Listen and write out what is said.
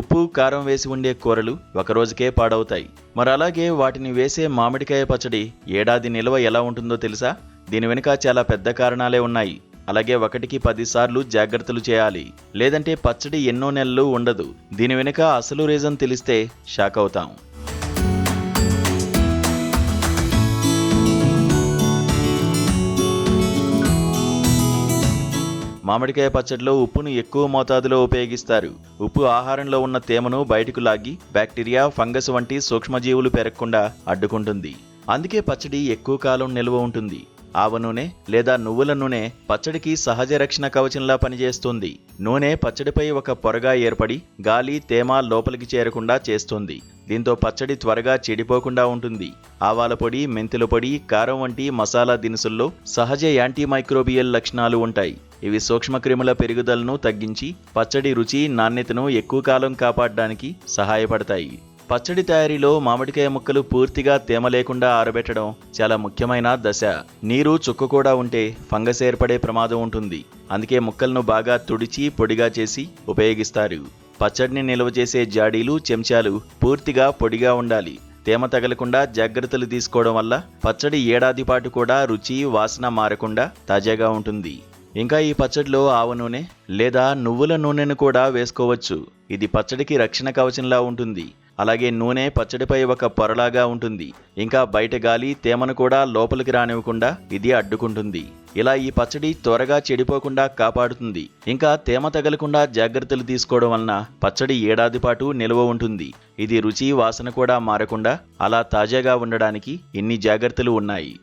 ఉప్పు కారం వేసి ఉండే కూరలు ఒకరోజుకే పాడవుతాయి. మరలాగే వాటిని వేసే మామిడికాయ పచ్చడి ఏడాది నిల్వ ఎలా ఉంటుందో తెలుసా? దీని వెనుక చాలా పెద్ద కారణాలే ఉన్నాయి. అలాగే 1కి 10 సార్లు జాగ్రత్తలు చేయాలి, లేదంటే పచ్చడి ఎన్నో నెలలు ఉండదు. దీని వెనుక అసలు రీజన్ తెలిస్తే షాక్ అవుతాం. మామిడికాయ పచ్చడిలో ఉప్పును ఎక్కువ మోతాదులో ఉపయోగిస్తారు. ఉప్పు ఆహారంలో ఉన్న తేమను బయటకు లాగి బ్యాక్టీరియా, ఫంగస్ వంటి సూక్ష్మజీవులు పెరగకుండా అడ్డుకుంటుంది. అందుకే పచ్చడి ఎక్కువ కాలం నిల్వ ఉంటుంది. ఆవ నూనె లేదా నువ్వుల నూనె పచ్చడికి సహజ రక్షణ కవచంలా పనిచేస్తుంది. నూనె పచ్చడిపై ఒక పొరగా ఏర్పడి గాలి, తేమ లోపలికి చేరకుండా చేస్తుంది. దీంతో పచ్చడి త్వరగా చెడిపోకుండా ఉంటుంది. ఆవాల పొడి, మెంతుల పొడి, కారం వంటి మసాలా దినుసుల్లో సహజ యాంటీమైక్రోబియల్ లక్షణాలు ఉంటాయి. ఇవి సూక్ష్మక్రిముల పెరుగుదలను తగ్గించి పచ్చడి రుచి, నాణ్యతను ఎక్కువ కాలం కాపాడడానికి సహాయపడతాయి. పచ్చడి తయారీలో మామిడికాయ ముక్కలు పూర్తిగా తేమ లేకుండా ఆరబెట్టడం చాలా ముఖ్యమైన దశ. నీరు, చుక్క కూడా ఉంటే ఫంగస్ ఏర్పడే ప్రమాదం ఉంటుంది. అందుకే ముక్కలను బాగా తుడిచి పొడిగా చేసి ఉపయోగిస్తారు. పచ్చడిని నిల్వ చేసే జాడీలు, చెంచాలు పూర్తిగా పొడిగా ఉండాలి. తేమ తగలకుండా జాగ్రత్తలు తీసుకోవడం వల్ల పచ్చడి ఏడాది పాటు కూడా రుచి, వాసన మారకుండా తాజాగా ఉంటుంది. ఇంకా ఈ పచ్చడిలో ఆవ నూనె లేదా నువ్వుల నూనెను కూడా వేసుకోవచ్చు. ఇది పచ్చడికి రక్షణ కవచంలా ఉంటుంది. అలాగే నూనె పచ్చడిపై ఒక పొరలాగా ఉంటుంది. ఇంకా బయట గాలి, తేమను కూడా లోపలికి రానివ్వకుండా ఇది అడ్డుకుంటుంది. ఇలా ఈ పచ్చడి త్వరగా చెడిపోకుండా కాపాడుతుంది. ఇంకా తేమ తగలకుండా జాగ్రత్తలు తీసుకోవడం వలన పచ్చడి ఏడాది పాటు నిల్వ ఉంటుంది. ఇది రుచి, వాసన కూడా మారకుండా అలా తాజాగా ఉండడానికి ఇన్ని జాగ్రత్తలు ఉన్నాయి.